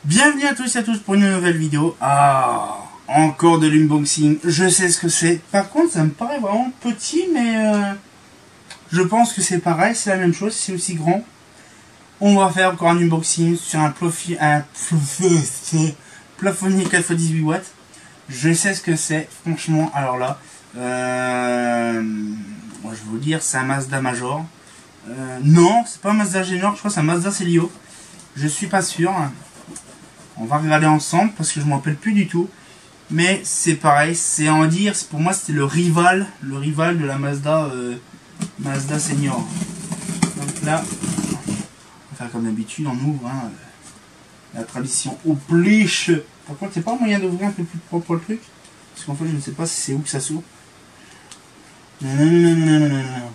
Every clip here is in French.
Bienvenue à tous et à tous pour une nouvelle vidéo. Ah, encore de l'unboxing. Je sais ce que c'est. Par contre, ça me paraît vraiment petit, mais je pense que c'est pareil, c'est la même chose, c'est aussi grand. On va faire encore un unboxing sur un plafonnier 4x18 watts. Je sais ce que c'est, franchement. Alors là, moi, je vais vous dire, c'est un Mazda Major. Non, c'est pas un Mazda Genor, je crois que c'est un Mazda Célio. Je suis pas sûr. On va regarder ensemble parce que je m'en rappelle plus du tout. Mais c'est pareil, c'est en dire, pour moi c'était le rival de la Mazda Senior. Donc là, on va faire comme d'habitude, on ouvre la tradition oblige. Par contre, c'est pas moyen d'ouvrir un peu plus propre le truc, parce qu'en fait je ne sais pas si c'est où que ça s'ouvre. Non.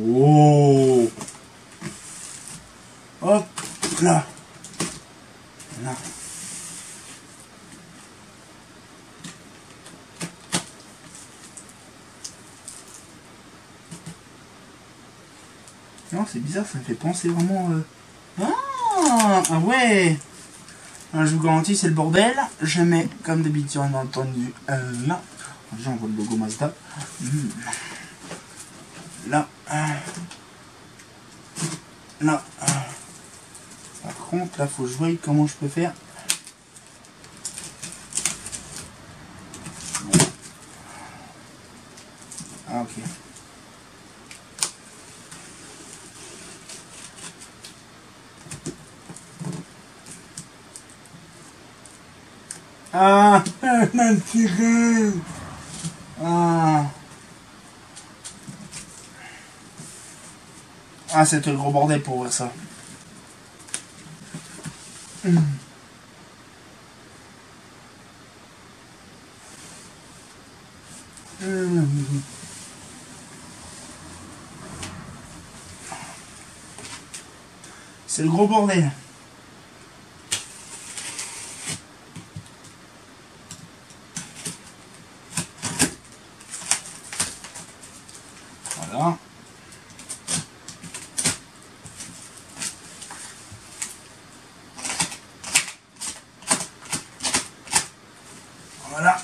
Oh, hop là, là. Non, c'est bizarre, ça me fait penser vraiment. Ah ouais. Alors, je vous garantis, c'est le bordel. Je mets comme d'habitude, on a entendu là. Déjà, on voit le logo Mazda. Là. Là. Par contre, là, faut que je voie comment je peux faire. Ah, ok. Ah, l'intérêt. Ah, c'était le gros bordel pour ouvrir ça. C'est le gros bordel. Voilà. Voilà.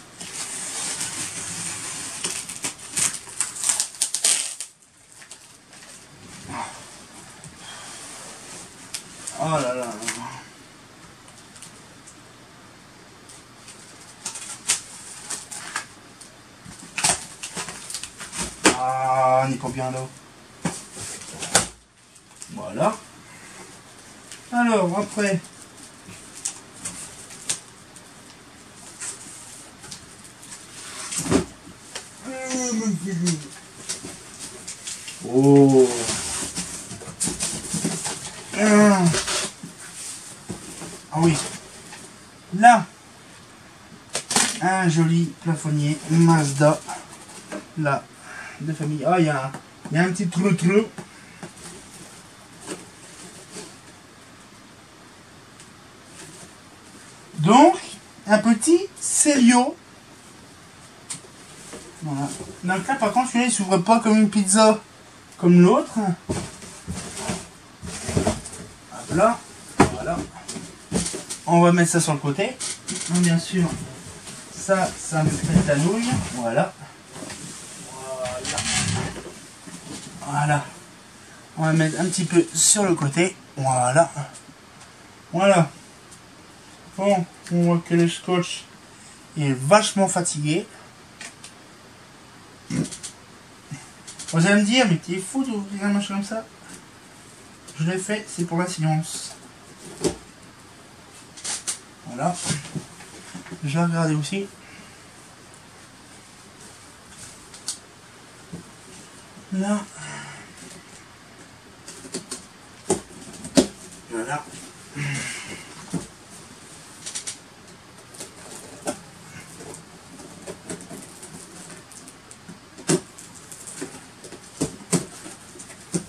Oh là là. Ah, on n'est pas bien là. Voilà. Alors, après. Oh. Ah oui. Là, un joli plafonnier Mazda. Là, de famille. Ah, il y a un petit trou. Donc, un petit Célio. Voilà. Donc là, par contre, celui-là, il s'ouvre pas comme une pizza, comme l'autre. Là, voilà. On va mettre ça sur le côté. Donc, bien sûr, ça me fait la nouille. Voilà. Voilà. On va mettre un petit peu sur le côté. Voilà. Voilà. Bon, on voit que le scotch est vachement fatigué. Vous allez me dire, mais t'es fou d'ouvrir un machin comme ça? Je l'ai fait, c'est pour la science. Voilà. Je vais regarder aussi. Là. Voilà.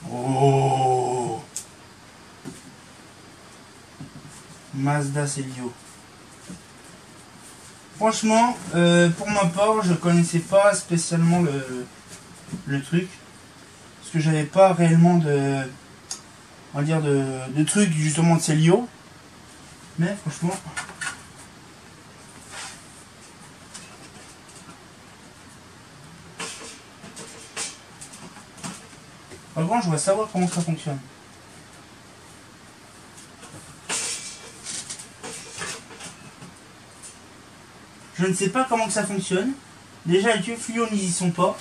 Oh, Mazda Célio. Franchement, pour ma part, je connaissais pas spécialement le truc. Parce que j'avais pas réellement on va dire de trucs justement de Célio. Mais franchement... Avant, je voudrais savoir comment ça fonctionne. Je ne sais pas comment que ça fonctionne. Déjà, les tuyaux fluo n'y sont pas.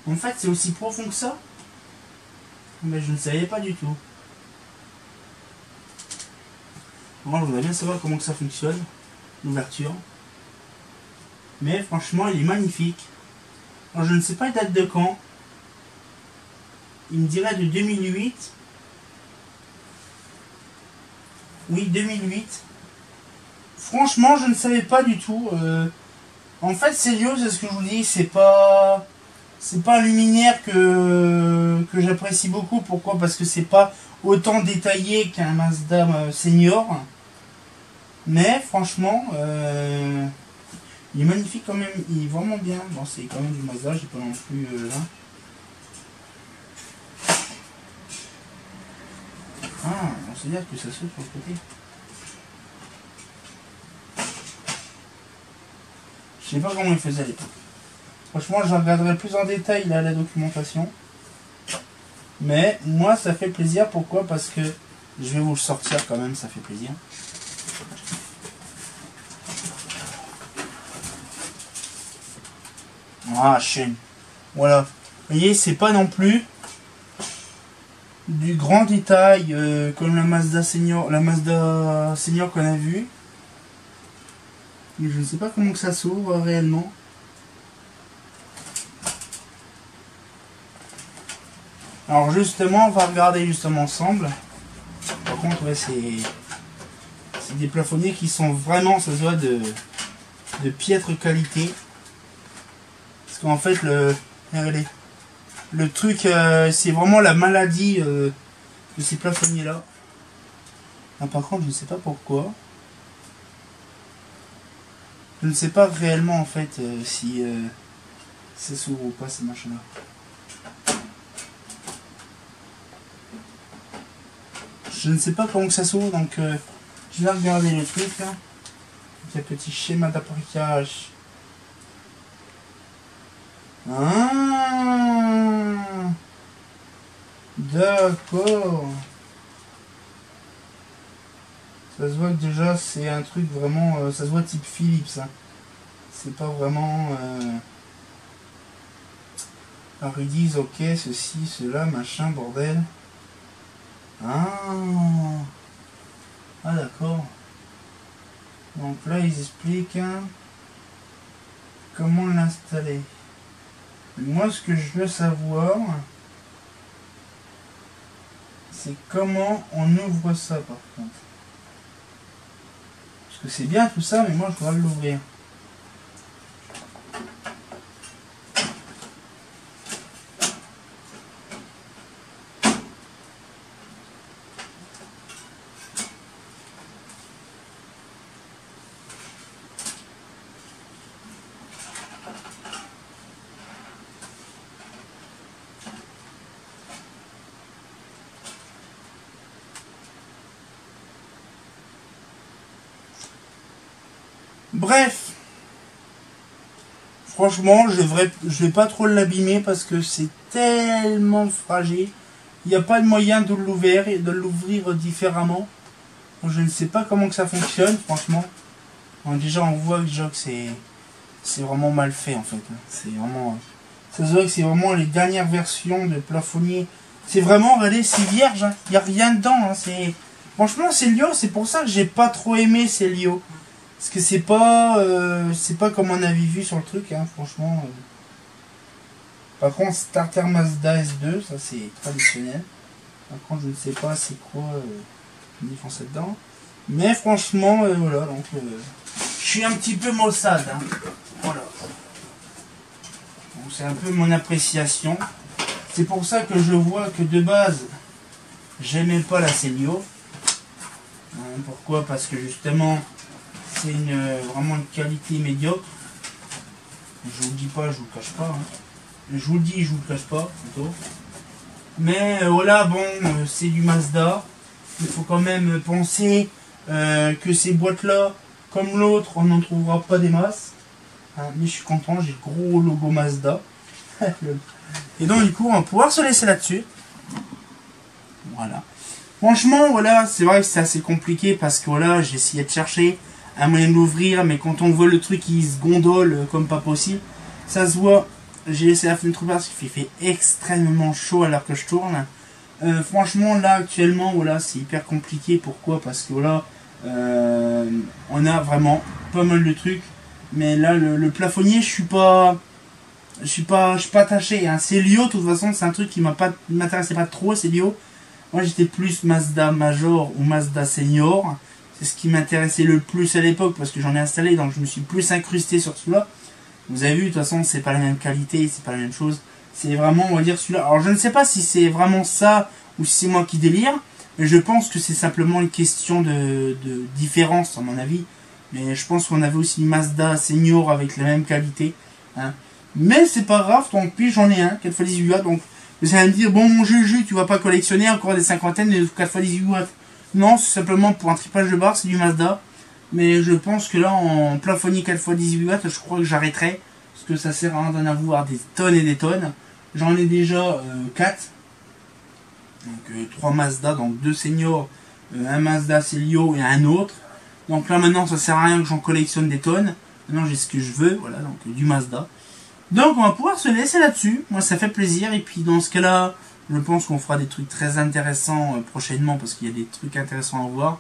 En fait, c'est aussi profond que ça. Mais je ne savais pas du tout. Moi, je voudrais bien savoir comment que ça fonctionne. L'ouverture. Mais franchement, il est magnifique. Alors, je ne sais pas la date de quand. Il me dirait de 2008. Oui, 2008. Franchement, je ne savais pas du tout. En fait, Célio, c'est ce que je vous dis, c'est pas un luminaire que j'apprécie beaucoup. Pourquoi? Parce que c'est pas autant détaillé qu'un Mazda Senior. Mais franchement, il est magnifique quand même. Il est vraiment bien. Bon, c'est quand même du Mazda, j'ai pas non plus là. Ah, on sait dire que ça saute sur le côté. Je sais pas comment il faisait à l'époque. Franchement, je regarderai plus en détail là, la documentation. Mais moi, ça fait plaisir. Pourquoi? Parce que je vais vous le sortir quand même, ça fait plaisir. Ah, chaîne. Voilà. Vous voyez, c'est pas non plus du grand détail comme la Mazda Senior qu'on a vu. Mais je ne sais pas comment que ça s'ouvre réellement. Alors justement, on va regarder justement ensemble. Par contre, ouais, c'est des plafonniers qui sont vraiment, ça se voit, de piètre qualité. Parce qu'en fait, regardez, le truc, c'est vraiment la maladie de ces plafonniers-là. Ah, par contre, je ne sais pas pourquoi. Je ne sais pas réellement, en fait, si ça s'ouvre ou pas, ces machins-là. Je ne sais pas comment que ça s'ouvre, donc je vais regarder le truc, là. Un petit schéma d'appareillage. Ah, d'accord. Ça se voit que déjà c'est un truc vraiment, ça se voit type Philips. Hein. C'est pas vraiment. Alors ils disent ok, ceci, cela, machin, bordel. Ah, ah d'accord. Donc là ils expliquent comment l'installer. Moi ce que je veux savoir, c'est comment on ouvre ça par contre. Parce que c'est bien tout ça, mais moi je voudrais l'ouvrir. Bref, franchement, je vais pas trop l'abîmer parce que c'est tellement fragile. Il n'y a pas de moyen de l'ouvrir différemment. Donc, je ne sais pas comment que ça fonctionne, franchement. Donc, déjà, on voit déjà que c'est vraiment mal fait en fait. C'est vraiment, ça se voit que c'est vraiment les dernières versions de plafonnier. C'est vraiment, regardez, c'est vierge. Hein. Il n'y a rien dedans. Hein. Franchement, Célio, c'est pour ça que j'ai pas trop aimé Célio. Parce que c'est pas comme on avait vu sur le truc, hein, franchement. Par contre, Starter Mazda S2, ça c'est traditionnel. Par contre, je ne sais pas c'est quoi une différence là-dedans. Mais franchement, voilà, donc je suis un petit peu maussade. Hein. Voilà. Donc c'est un peu mon appréciation. C'est pour ça que je vois que de base, j'aimais pas la Célio. Pourquoi? Parce que justement, c'est vraiment une qualité médiocre. Je vous le dis pas, je vous le cache pas. Je vous le dis, je vous le cache pas, plutôt. Mais voilà, bon, c'est du Mazda. Il faut quand même penser que ces boîtes-là, comme l'autre, on n'en trouvera pas des masses. Mais je suis content, j'ai le gros logo Mazda. Et donc, du coup, on va pouvoir se laisser là-dessus. Voilà. Franchement, voilà, c'est vrai que c'est assez compliqué parce que voilà, j'ai essayé de chercher un moyen de l'ouvrir, mais quand on voit le truc qui se gondole comme pas possible, ça se voit. J'ai laissé la fenêtre ouverte parce qu'il fait extrêmement chaud à l'heure que je tourne. Franchement, là, actuellement, voilà, c'est hyper compliqué. Pourquoi? Parce que voilà, on a vraiment pas mal de trucs. Mais là, le plafonnier, je suis pas attaché. Hein. Célio, de toute façon, c'est un truc qui m'intéressait pas trop, Célio. Moi, j'étais plus Mazda Major ou Mazda Senior. C'est ce qui m'intéressait le plus à l'époque parce que j'en ai installé, donc je me suis plus incrusté sur celui-là. Vous avez vu, de toute façon, c'est pas la même qualité, c'est pas la même chose. C'est vraiment, on va dire, celui-là. Alors, je ne sais pas si c'est vraiment ça ou si c'est moi qui délire, mais je pense que c'est simplement une question de différence, à mon avis. Mais je pense qu'on avait aussi Mazda Senior avec la même qualité. Hein. Mais c'est pas grave, tant pis, j'en ai un, 4x18 watts. Donc, vous allez me dire, bon, mon Juju, tu vas pas collectionner encore des cinquantaines de 4x18 watts. Non, c'est simplement pour un tripage de barre, c'est du Mazda. Mais je pense que là, en plafonnier 4x18 watts, je crois que j'arrêterai. Parce que ça sert à rien d'en avoir des tonnes et des tonnes. J'en ai déjà 4. Donc 3 Mazda, donc 2 seniors, un Mazda Célio et un autre. Donc là maintenant, ça sert à rien que j'en collectionne des tonnes. Maintenant, j'ai ce que je veux, voilà, donc du Mazda. Donc on va pouvoir se laisser là-dessus. Moi, ça fait plaisir. Et puis dans ce cas-là, je pense qu'on fera des trucs très intéressants prochainement parce qu'il y a des trucs intéressants à voir.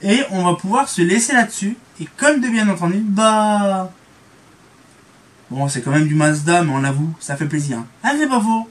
Et on va pouvoir se laisser là-dessus. Et comme de bien entendu, bah... Bon, c'est quand même du Mazda, mais on l'avoue, ça fait plaisir. Ah, c'est pas faux.